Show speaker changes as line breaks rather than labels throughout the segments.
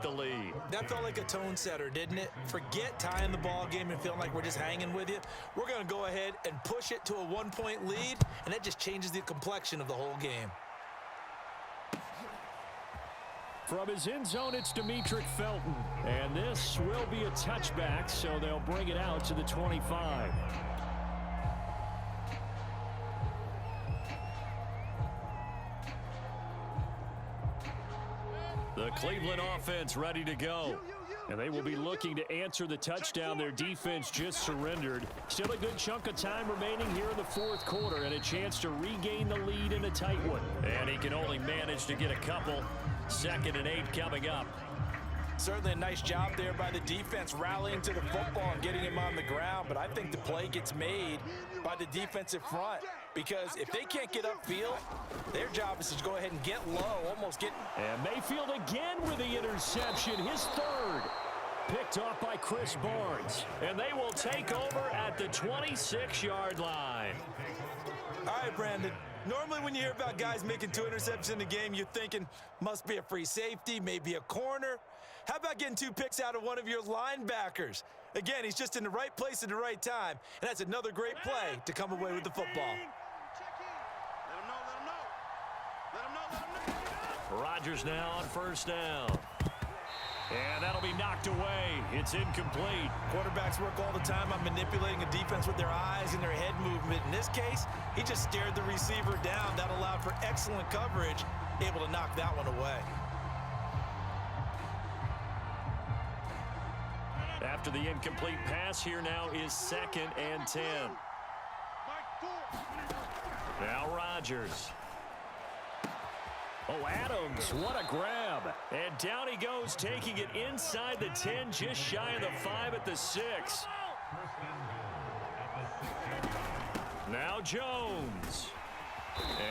the lead.
That felt like a tone setter, didn't it? Forget tying the ball game and feeling like we're just hanging with you. We're going to go ahead and push it to a 1-point lead, and that just changes the complexion of the whole game.
From his end zone, it's Demetric Felton. And this will be a touchback, so they'll bring it out to the 25. The Cleveland offense ready to go. And they will be looking to answer the touchdown their defense just surrendered. Still a good chunk of time remaining here in the fourth quarter and a chance to regain the lead in a tight one. And he can only manage to get a couple. 2nd and 8 coming up.
Certainly a nice job there by the defense rallying to the football and getting him on the ground, but I think the play gets made by the defensive front because if they can't get upfield, their job is to go ahead and get low, almost get...
And Mayfield again with the interception, his 3rd. Picked off by Chris Barnes, and they will take over at the 26-yard line.
All right, Brandon. Normally when you hear about guys making 2 interceptions in a game, you're thinking must be a free safety, maybe a corner. How about getting 2 picks out of one of your linebackers? Again, he's just in the right place at the right time, and that's another great play to come away with the football.
Rodgers now on 1st down. And that'll be knocked away. It's incomplete.
Quarterbacks work all the time on manipulating a defense with their eyes and their head movement. In this case, he just stared the receiver down. That allowed for excellent coverage, able to knock that one away.
After the incomplete pass, here now is 2nd and 10. Now Rodgers. Oh, Adams, what a grab. And down he goes, taking it inside the 10, just shy of the 5 at the 6. Now Jones.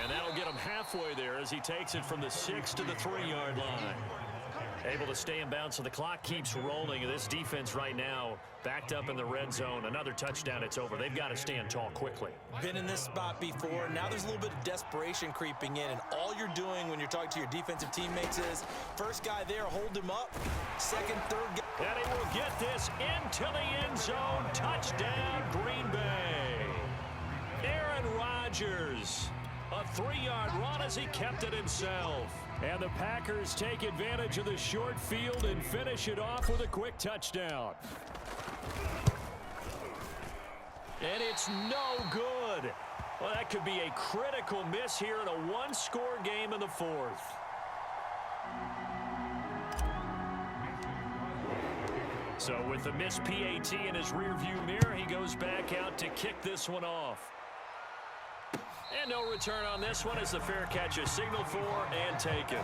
And that'll get him halfway there as he takes it from the 6 to the 3-yard line. Able to stay in bounds, so the clock keeps rolling. This defense right now backed up in the red zone. Another touchdown, it's over. They've got to stand tall quickly.
Been in this spot before. Now there's a little bit of desperation creeping in, and all you're doing when you're talking to your defensive teammates is first guy there, hold him up. 2nd, 3rd guy.
And he will get this into the end zone. Touchdown, Green Bay. Aaron Rodgers. A 3-yard run as he kept it himself. And the Packers take advantage of the short field and finish it off with a quick touchdown. And it's no good. Well, that could be a critical miss here in a 1-score game in the 4th. So with the missed PAT in his rearview mirror, he goes back out to kick this one off. And no return on this one as the fair catch is signaled for and taken.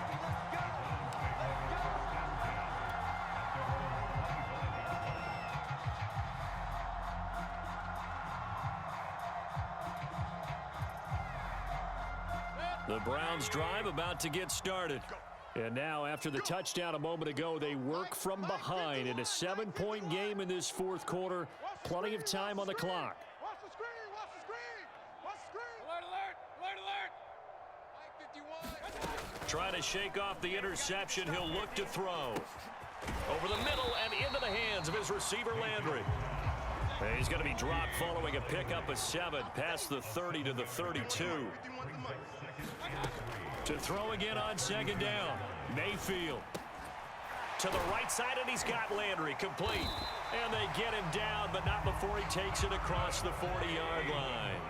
The Browns drive about to get started. And now after the touchdown a moment ago, they work from behind in a 7-point game in this 4th quarter. Plenty of time on the clock. Trying to shake off the interception, he'll look to throw. Over the middle and into the hands of his receiver, Landry. And he's going to be dropped following a pickup of 7 past the 30 to the 32. To throw again on 2nd down. Mayfield. To the right side, and he's got Landry complete. And they get him down, but not before he takes it across the 40-yard line.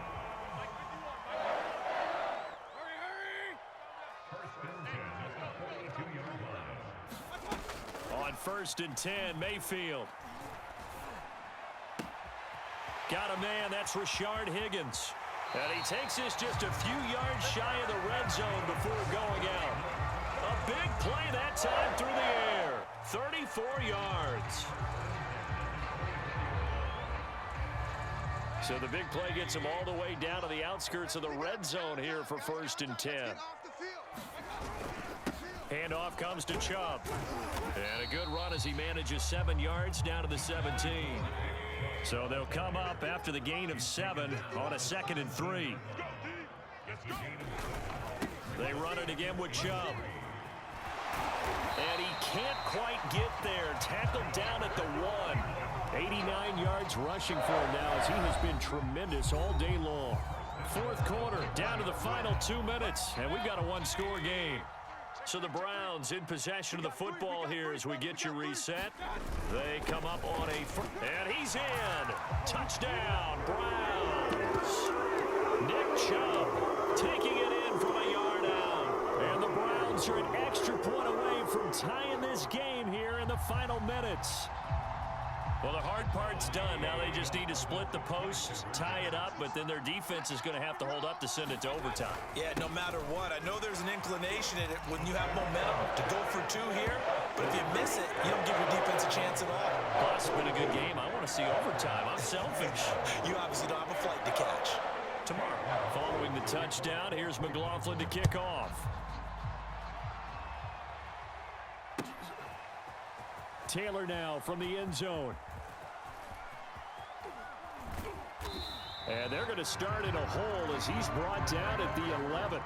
On 1st and 10, Mayfield. Got a man, that's Rashard Higgins. And he takes this just a few yards shy of the red zone before going out. A big play that time through the air. 34 yards. So the big play gets him all the way down to the outskirts of the red zone here for 1st and 10. Handoff comes to Chubb. And a good run as he manages 7 yards down to the 17. So they'll come up after the gain of 7 on a 2nd and 3. They run it again with Chubb. And he can't quite get there. Tackled down at the 1. 89 yards rushing for him now as he has been tremendous all day long. Fourth quarter, down to the final 2 minutes, and we've got a one-score game. So the Browns in possession of the football here as we get you reset. They come up on and he's in. Touchdown, Browns. Nick Chubb taking it in from a yard out. And the Browns are an extra point away from tying this game here in the final minutes. Well, the hard part's done. Now they just need to split the posts, tie it up, but then their defense is going to have to hold up to send it to overtime.
Yeah, no matter what. I know there's an inclination in it when you have momentum to go for 2 here, but if you miss it, you don't give your defense a chance at all.
Plus, it's been a good game. I want to see overtime. I'm selfish.
You obviously don't have a flight to catch.
Tomorrow, following the touchdown, here's McLaughlin to kick off. Taylor now from the end zone. And they're going to start in a hole as he's brought down at the 11.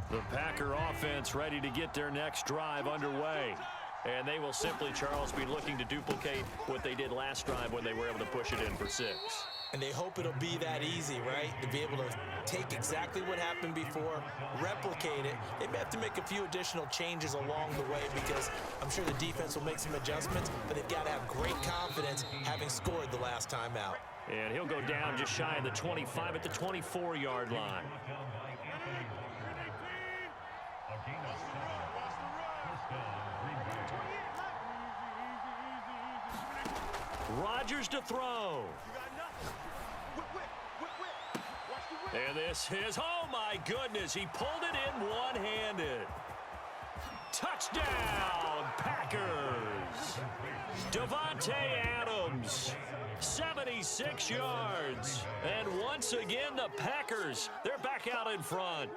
The Packer offense ready to get their next drive underway. And they will simply, Charles, be looking to duplicate what they did last drive when they were able to push it in for 6.
And they hope it'll be that easy, right? To be able to take exactly what happened before, replicate it. They may have to make a few additional changes along the way because I'm sure the defense will make some adjustments, but they've got to have great confidence having scored the last time out.
And he'll go down just shy of the 25 at the 24-yard line. Rodgers to throw. And this is, oh my goodness, he pulled it in one-handed. Touchdown, Packers. Devontae Adams, 76 yards. And once again, the Packers, they're back out in front.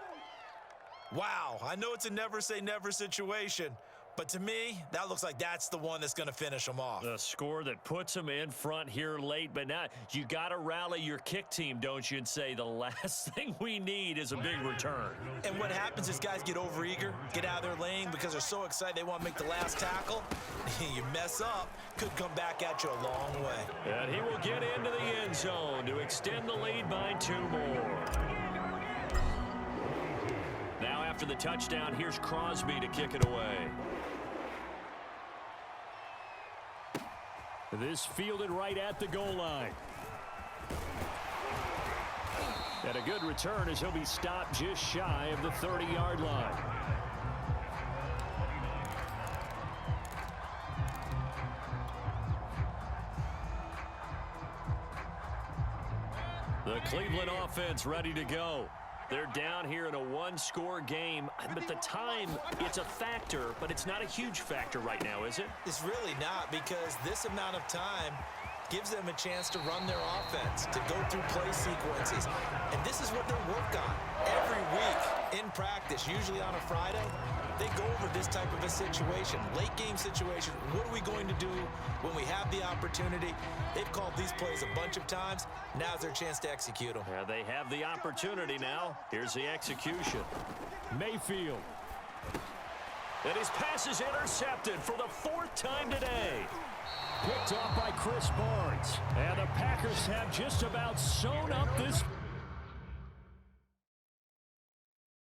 Wow, I know it's a never-say-never situation, but to me, that looks like that's the one that's going to finish them off.
The score that puts them in front here late, but now you got to rally your kick team, don't you, and say the last thing we need is a big return.
And what happens is guys get overeager, get out of their lane because they're so excited they want to make the last tackle. You mess up, could come back at you a long way.
And he will get into the end zone to extend the lead by 2 more. Now after the touchdown, here's Crosby to kick it away. This fielded right at the goal line. And a good return as he'll be stopped just shy of the 30-yard line. The Cleveland offense ready to go. They're down here in a one-score game, but the time, it's a factor, but it's not a huge factor right now, is it?
It's really not, because this amount of time gives them a chance to run their offense, to go through play sequences. And this is what they work on every week in practice, usually on a Friday. They go over this type of a situation, late game situation. What are we going to do when we have the opportunity? They've called these plays a bunch of times. Now's their chance to execute them.
Yeah, they have the opportunity now. Here's the execution. Mayfield. And his pass is intercepted for the 4th time today. Picked off by Chris Barnes. And the Packers have just about sewn up this